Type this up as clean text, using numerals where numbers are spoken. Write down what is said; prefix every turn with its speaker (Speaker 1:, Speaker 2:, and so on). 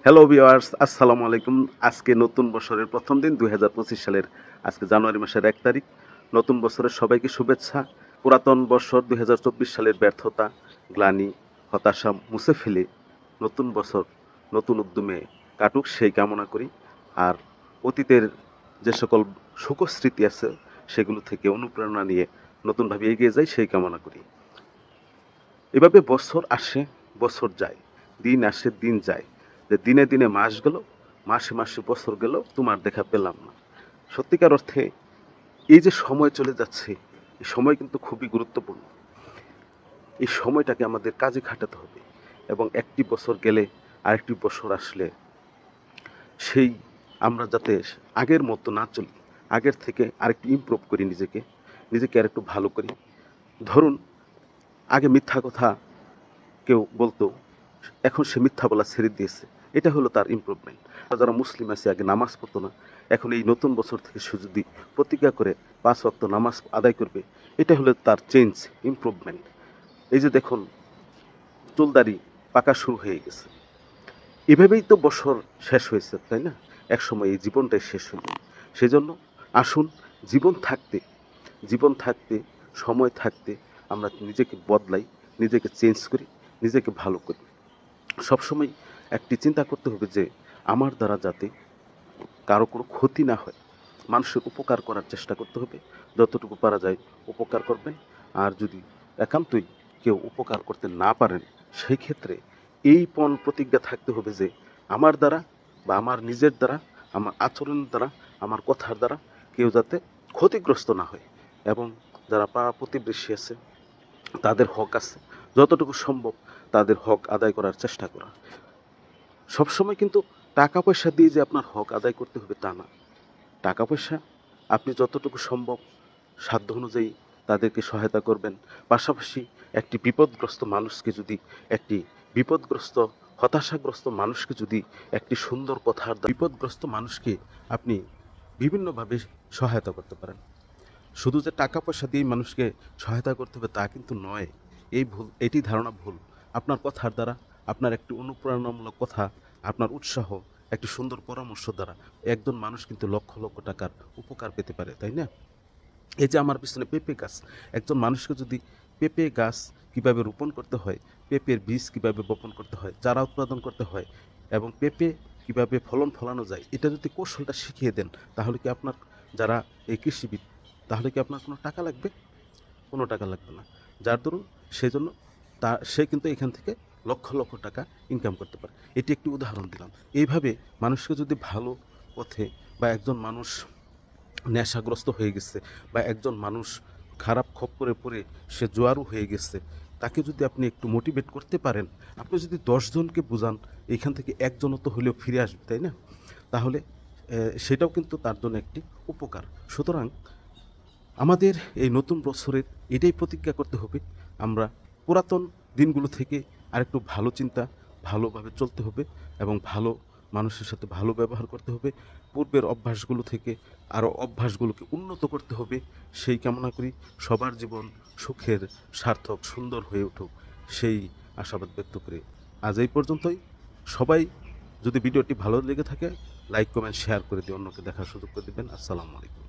Speaker 1: Hello viewers, আসসালামু আলাইকুম। আজকে নতুন বছরের প্রথম দিন ২০২৫ সালের আজকে জানুয়ারি মাসের ১ তারিখ। নতুন বছরের সবাইকে শুভেচ্ছা। পুরাতন বছর ২০২৪ সালের ব্যর্থতা, গ্লানি, হতাশা মুছে ফেলে নতুন বছর নতুন উদ্যমে কাটুক সেই কামনা করি। আর অতীতের যে সকল সুখস্মৃতি আছে সেগুলো থেকে অনুপ্রেরণা নিয়ে নতুনভাবে এগিয়ে যাই সেই কামনা করি। এভাবে বছর আসে বছর যায়, দিন আসে দিন যায়, যে দিনে দিনে মাস গেল, মাসে মাসে বছর গেল, তোমার দেখা পেলাম না। সত্যিকার অর্থে এই যে সময় চলে যাচ্ছে, এই সময় কিন্তু খুবই গুরুত্বপূর্ণ। এই সময়টাকে আমাদের কাজে খাটাতে হবে এবং একটি বছর গেলে আরেকটি বছর আসলে সেই আমরা যাতে আগের মতো না চলি, আগের থেকে আরেকটু ইমপ্রুভ করি, নিজেকে আরেকটু ভালো করি। ধরুন, আগে মিথ্যা কথা কেউ বলতো, এখন সে মিথ্যা বলা ছেড়ে দিয়েছে, এটা হলো তার ইমপ্রুভমেন্ট। যারা মুসলিম আছে আগে নামাজ পড়তো না, এখন এই নতুন বছর থেকে সে যদি প্রতিজ্ঞা করে ৫ ওয়াক্ত নামাজ আদায় করবে, এটা হলো তার চেঞ্জ, ইমপ্রুভমেন্ট। এই যে দেখুন, চুলদাড়ি পাকা শুরু হয়ে গেছে। এভাবেই তো বছর শেষ হয়েছে, তাই না? একসময় এই জীবনটাই শেষ হলো। সেজন্য আসুন, জীবন থাকতে সময় থাকতে আমরা নিজেকে বদলাই, নিজেকে চেঞ্জ করি, নিজেকে ভালো করি। সবসময় একটি চিন্তা করতে হবে যে আমার দ্বারা যাতে কারো কোনো ক্ষতি না হয়, মানুষের উপকার করার চেষ্টা করতে হবে। যতটুকু পারা যায় উপকার করবেন। আর যদি একান্তই কেউ উপকার করতে না পারেন, সেই ক্ষেত্রে এই প্রতিজ্ঞা থাকতে হবে যে আমার দ্বারা বা আমার নিজের দ্বারা, আমার আচরণের দ্বারা, আমার কথার দ্বারা কেউ যাতে ক্ষতিগ্রস্ত না হয়। এবং যারা পাড়া প্রতিবেশী আছে, তাদের হক আছে, যতটুকু সম্ভব তাদের হক আদায় করার চেষ্টা করা। সবসময় কিন্তু টাকা পয়সা দিয়ে যে আপনার হক আদায় করতে হবে তা না। টাকা পয়সা আপনি যতটুকু সম্ভব সাধ্য অনুযায়ী তাদেরকে সহায়তা করবেন। পাশাপাশি একটি বিপদগ্রস্ত হতাশাগ্রস্ত মানুষকে যদি একটি সুন্দর কথার বিপদগ্রস্ত মানুষকে আপনি বিভিন্নভাবে সহায়তা করতে পারেন। শুধু যে টাকা পয়সা দিয়ে মানুষকে সহায়তা করতে হবে তা কিন্তু নয়। এটি ধারণা ভুল। আপনার কথার দ্বারা, আপনার একটি অনুপ্রেরণামূলক কথা, আপনার উৎসাহ, একটি সুন্দর পরামর্শ দ্বারা একজন মানুষ কিন্তু লক্ষ লক্ষ টাকার উপকার পেতে পারে, তাই না? এই যে আমার পিছনে পেঁপে গাছ, একজন মানুষকে যদি পেঁপে গাছ কীভাবে রোপণ করতে হয়, পেঁপের বীজ কীভাবে বপন করতে হয়, চারা উৎপাদন করতে হয় এবং পেঁপে কীভাবে ফলানো যায়, এটা যদি কৌশলটা শিখিয়ে দেন, তাহলে কি আপনার যারা এই কৃষিবিদ, তাহলে কি আপনার কোনো টাকা লাগবে? কোনো টাকা লাগবে না। যার দরুন সেজন্য সে কিন্তু এখান থেকে লক্ষ লক্ষ টাকা ইনকাম করতে পারে। এটি একটি উদাহরণ দিলাম। এইভাবে মানুষকে যদি ভালো পথে, বা একজন মানুষ নেশাগ্রস্ত হয়ে গেছে, বা একজন মানুষ খারাপ খপ্পরে পড়ে সে জোয়ারু হয়ে গেছে, তাকে যদি আপনি একটু মোটিভেট করতে পারেন, আপনি যদি ১০ জনকে বোঝান, এখান থেকে একজনও তো হলেও ফিরে আসবে, তাই না? তাহলে সেটাও কিন্তু তার জন্য একটি উপকার। সুতরাং আমাদের এই নতুন বছরের এটাই প্রতিজ্ঞা করতে হবে, আমরা পুরাতন দিনগুলো থেকে আরেকটু ভালো চিন্তা, ভালোভাবে চলতে হবে এবং ভালো মানুষের সাথে ভালো ব্যবহার করতে হবে। পূর্বের অভ্যাসগুলো থেকে আরও অভ্যাসগুলোকে উন্নত করতে হবে, সেই কামনা করি। সবার জীবন সুখের, সার্থক, সুন্দর হয়ে উঠুক, সেই আশাবাদ ব্যক্ত করে আজ এই পর্যন্তই। সবাই যদি ভিডিওটি ভালো লেগে থাকে, লাইক, কমেন্ট, শেয়ার করে দিয়ে অন্যকে দেখার সুযোগ করে দেবেন। আসসালামু আলাইকুম।